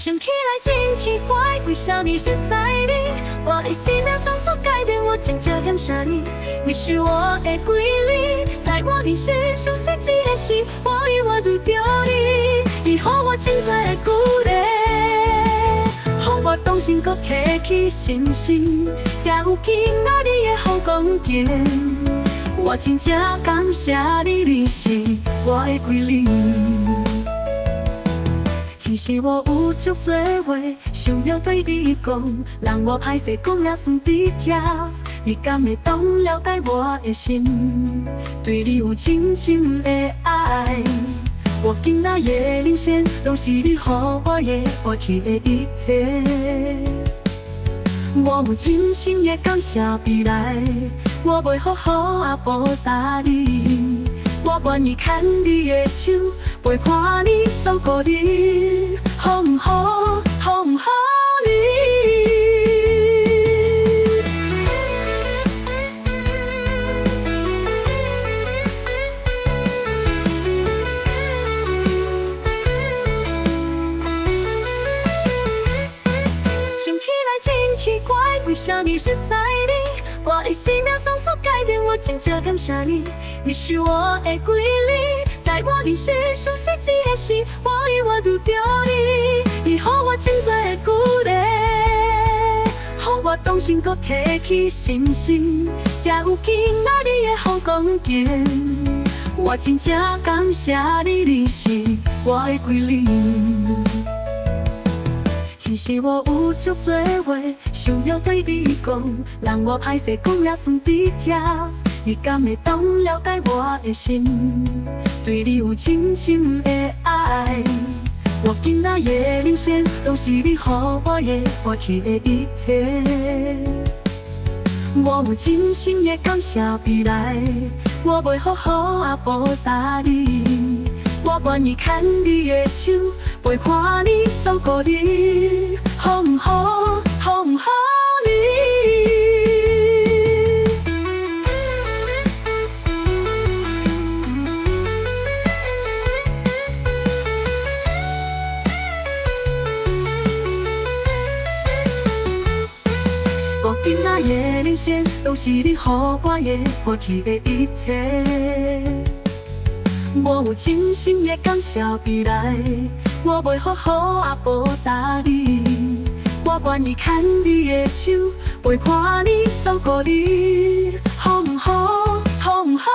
想起来真奇怪，为什么是赛你？我的心秒总所改变，我真正感谢你。你是我的瑰丽，在我人生熟悉一个事，我永远对着你，你给我真多的鼓励，让我重新搁提起信心，才有今仔日的好光景。我真正感谢你，你是我的瑰丽。其实我有足多话想要对你讲，让我歹势讲也算比较。你敢会懂了解我的心，对你有深深的爱。我今仔的人生，拢是你给我的过去的一切。我有真心的感谢未来，我袂好好也报答你。我愿意牵你的手，陪伴你，照顾你，好唔好？好唔好你？想起来真奇怪，为什么是赛你？我的心秒总所改变，我真正感谢你。你是我的瑰丽，在我人生熟悉一个事，我永远对着你，你给我真多的鼓励，让我重新搁提起信心，才有今仔日的好光景。我真正感谢你，你是我的瑰丽。其实我有足多话想要对你讲，让我歹势讲也算比较。你敢会懂了解我的心，对你有深深的爱。我今仔的人生，拢是你给我的过去的一切。我有真心的感谢未来，我袂好好也报答你。我愿意牵你的手，陪伴你，照顾你，好唔好？好唔好你？我今仔的人生，拢是你给我的过去的一切。我有真心的感谢未来，我袂好好也报答你。我愿意牵你的手，陪伴你，照顾你，好唔好？好唔好？